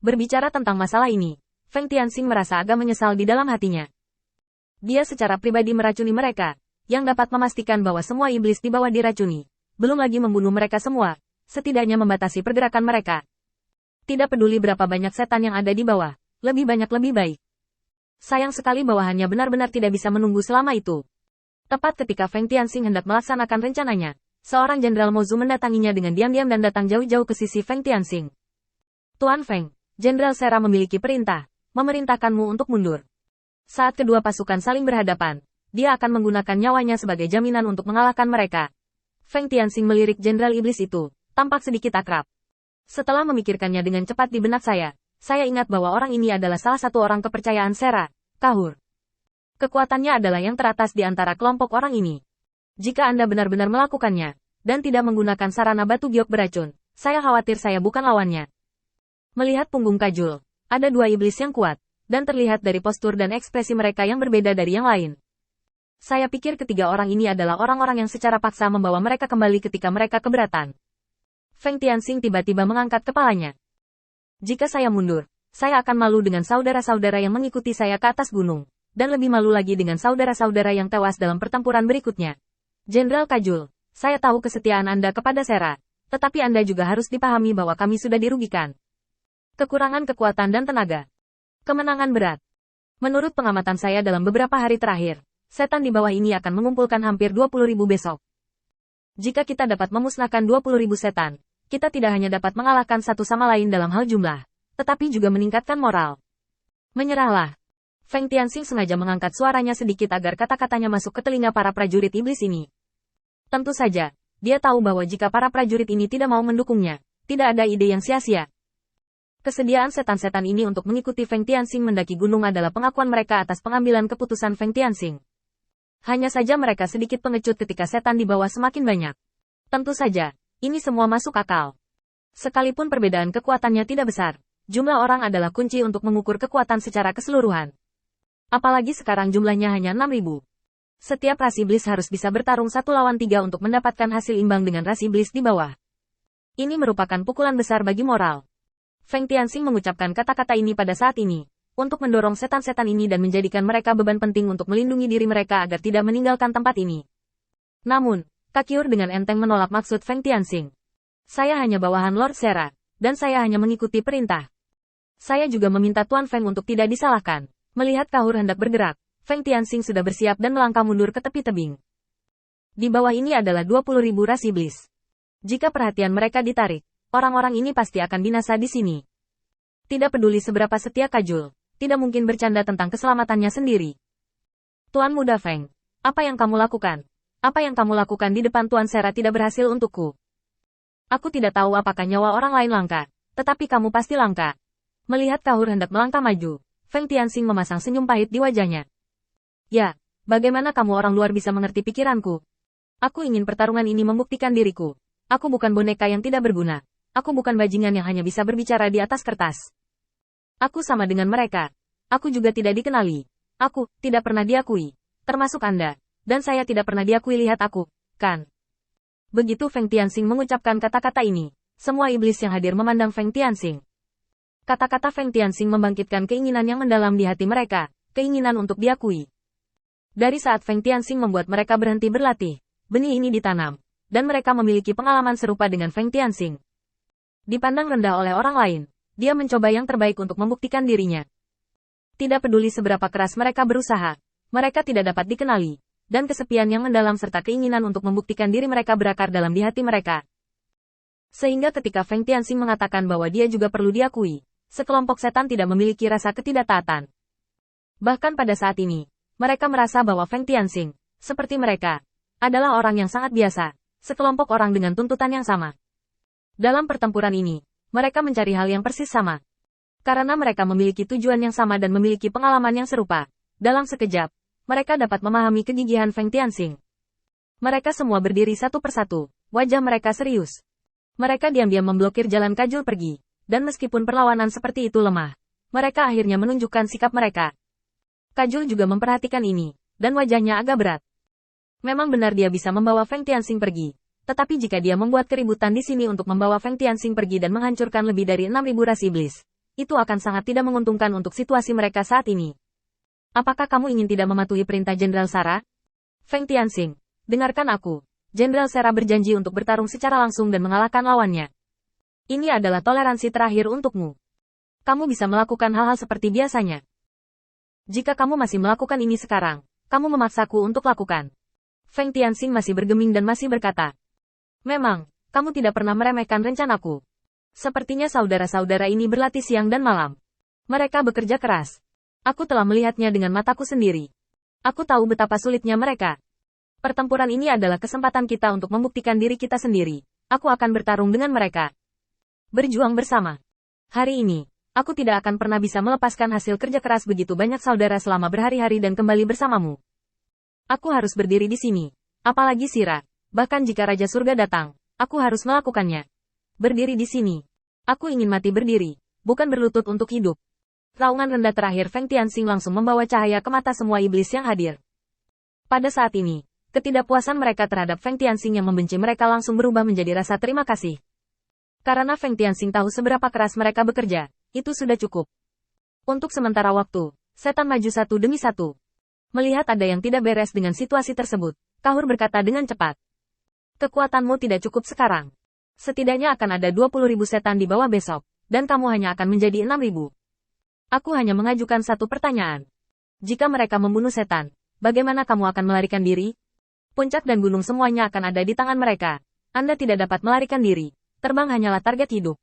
Berbicara tentang masalah ini, Feng Tianxing merasa agak menyesal di dalam hatinya. Dia secara pribadi meracuni mereka, yang dapat memastikan bahwa semua iblis di bawah diracuni. Belum lagi membunuh mereka semua, setidaknya membatasi pergerakan mereka. Tidak peduli berapa banyak setan yang ada di bawah, lebih banyak lebih baik. Sayang sekali bawahannya benar-benar tidak bisa menunggu selama itu. Tepat ketika Feng Tianxing hendak melaksanakan rencananya, seorang Jenderal Mozu mendatanginya dengan diam-diam dan datang jauh-jauh ke sisi Feng Tianxing. Tuan Feng, Jenderal Sera memiliki perintah, memerintahkanmu untuk mundur. Saat kedua pasukan saling berhadapan, dia akan menggunakan nyawanya sebagai jaminan untuk mengalahkan mereka. Feng Tianxing melirik Jenderal Iblis itu, tampak sedikit akrab. Setelah memikirkannya dengan cepat di benak saya ingat bahwa orang ini adalah salah satu orang kepercayaan Sera, Kahur. Kekuatannya adalah yang teratas di antara kelompok orang ini. Jika Anda benar-benar melakukannya, dan tidak menggunakan sarana batu giok beracun, saya khawatir saya bukan lawannya. Melihat punggung Kajul, ada dua iblis yang kuat, dan terlihat dari postur dan ekspresi mereka yang berbeda dari yang lain. Saya pikir ketiga orang ini adalah orang-orang yang secara paksa membawa mereka kembali ketika mereka keberatan. Feng Tianxing tiba-tiba mengangkat kepalanya. Jika saya mundur, saya akan malu dengan saudara-saudara yang mengikuti saya ke atas gunung, dan lebih malu lagi dengan saudara-saudara yang tewas dalam pertempuran berikutnya. Jenderal Kajul, saya tahu kesetiaan Anda kepada Sera, tetapi Anda juga harus dipahami bahwa kami sudah dirugikan. Kekurangan kekuatan dan tenaga. Kemenangan berat. Menurut pengamatan saya dalam beberapa hari terakhir, setan di bawah ini akan mengumpulkan hampir 20.000 besok. Jika kita dapat memusnahkan 20.000 setan, kita tidak hanya dapat mengalahkan satu sama lain dalam hal jumlah, tetapi juga meningkatkan moral. Menyerahlah. Feng Tianxing sengaja mengangkat suaranya sedikit agar kata-katanya masuk ke telinga para prajurit iblis ini. Tentu saja, dia tahu bahwa jika para prajurit ini tidak mau mendukungnya, tidak ada ide yang sia-sia. Kesediaan setan-setan ini untuk mengikuti Feng Tianxing mendaki gunung adalah pengakuan mereka atas pengambilan keputusan Feng Tianxing. Hanya saja mereka sedikit pengecut ketika setan di bawah semakin banyak. Tentu saja, ini semua masuk akal. Sekalipun perbedaan kekuatannya tidak besar, jumlah orang adalah kunci untuk mengukur kekuatan secara keseluruhan. Apalagi sekarang jumlahnya hanya 6.000. Setiap ras iblis harus bisa bertarung 1 lawan 3 untuk mendapatkan hasil imbang dengan ras iblis di bawah. Ini merupakan pukulan besar bagi moral. Feng Tianxing mengucapkan kata-kata ini pada saat ini, untuk mendorong setan-setan ini dan menjadikan mereka beban penting untuk melindungi diri mereka agar tidak meninggalkan tempat ini. Namun, Kakiur dengan enteng menolak maksud Feng Tianxing. Saya hanya bawahan Lord Sera, dan saya hanya mengikuti perintah. Saya juga meminta Tuan Feng untuk tidak disalahkan. Melihat Kahur hendak bergerak, Feng Tianxing sudah bersiap dan melangkah mundur ke tepi tebing. Di bawah ini adalah 20.000 ras iblis. Jika perhatian mereka ditarik, orang-orang ini pasti akan binasa di sini. Tidak peduli seberapa setia Kajul, tidak mungkin bercanda tentang keselamatannya sendiri. Tuan Muda Feng, apa yang kamu lakukan? Apa yang kamu lakukan di depan Tuan Sera tidak berhasil untukku. Aku tidak tahu apakah nyawa orang lain langka, tetapi kamu pasti langka. Melihat Kahur hendak melangkah maju, Feng Tianxing memasang senyum pahit di wajahnya. Ya, bagaimana kamu orang luar bisa mengerti pikiranku? Aku ingin pertarungan ini membuktikan diriku. Aku bukan boneka yang tidak berguna. Aku bukan bajingan yang hanya bisa berbicara di atas kertas. Aku sama dengan mereka. Aku juga tidak dikenali. Aku tidak pernah diakui. Termasuk Anda. Dan saya tidak pernah diakui lihat aku, kan? Begitu Feng Tianxing mengucapkan kata-kata ini, semua iblis yang hadir memandang Feng Tianxing. Kata-kata Feng Tianxing membangkitkan keinginan yang mendalam di hati mereka, keinginan untuk diakui. Dari saat Feng Tianxing membuat mereka berhenti berlatih, benih ini ditanam, dan mereka memiliki pengalaman serupa dengan Feng Tianxing. Dipandang rendah oleh orang lain, dia mencoba yang terbaik untuk membuktikan dirinya. Tidak peduli seberapa keras mereka berusaha, mereka tidak dapat dikenali, dan kesepian yang mendalam serta keinginan untuk membuktikan diri mereka berakar dalam di hati mereka. Sehingga ketika Feng Tianxing mengatakan bahwa dia juga perlu diakui, sekelompok setan tidak memiliki rasa ketidaktaatan. Bahkan pada saat ini, mereka merasa bahwa Feng Tianxing, seperti mereka, adalah orang yang sangat biasa, sekelompok orang dengan tuntutan yang sama. Dalam pertempuran ini, mereka mencari hal yang persis sama. Karena mereka memiliki tujuan yang sama dan memiliki pengalaman yang serupa. Dalam sekejap, mereka dapat memahami kegigihan Feng Tianxing. Mereka semua berdiri satu persatu, wajah mereka serius. Mereka diam-diam memblokir jalan Kajul pergi, dan meskipun perlawanan seperti itu lemah, mereka akhirnya menunjukkan sikap mereka. Kajul juga memperhatikan ini, dan wajahnya agak berat. Memang benar dia bisa membawa Feng Tianxing pergi. Tetapi jika dia membuat keributan di sini untuk membawa Feng Tianxing pergi dan menghancurkan lebih dari 6.000 ras iblis, itu akan sangat tidak menguntungkan untuk situasi mereka saat ini. Apakah kamu ingin tidak mematuhi perintah Jenderal Sara? Feng Tianxing, dengarkan aku. Jenderal Sara berjanji untuk bertarung secara langsung dan mengalahkan lawannya. Ini adalah toleransi terakhir untukmu. Kamu bisa melakukan hal-hal seperti biasanya. Jika kamu masih melakukan ini sekarang, kamu memaksaku untuk lakukan. Feng Tianxing masih bergeming dan masih berkata, memang, kamu tidak pernah meremehkan rencanaku. Sepertinya saudara-saudara ini berlatih siang dan malam. Mereka bekerja keras. Aku telah melihatnya dengan mataku sendiri. Aku tahu betapa sulitnya mereka. Pertempuran ini adalah kesempatan kita untuk membuktikan diri kita sendiri. Aku akan bertarung dengan mereka. Berjuang bersama. Hari ini, aku tidak akan pernah bisa melepaskan hasil kerja keras begitu banyak saudara selama berhari-hari dan kembali bersamamu. Aku harus berdiri di sini. Apalagi Sira. Bahkan jika Raja Surga datang, aku harus melakukannya. Berdiri di sini. Aku ingin mati berdiri, bukan berlutut untuk hidup. Raungan rendah terakhir Feng Tianxing langsung membawa cahaya ke mata semua iblis yang hadir. Pada saat ini, ketidakpuasan mereka terhadap Feng Tianxing yang membenci mereka langsung berubah menjadi rasa terima kasih. Karena Feng Tianxing tahu seberapa keras mereka bekerja, itu sudah cukup. Untuk sementara waktu, setan maju satu demi satu. Melihat ada yang tidak beres dengan situasi tersebut, Kahur berkata dengan cepat. Kekuatanmu tidak cukup sekarang. Setidaknya akan ada 20.000 setan di bawah besok, dan kamu hanya akan menjadi 6.000. Aku hanya mengajukan satu pertanyaan. Jika mereka membunuh setan, bagaimana kamu akan melarikan diri? Puncak dan gunung semuanya akan ada di tangan mereka. Anda tidak dapat melarikan diri. Terbang hanyalah target hidup.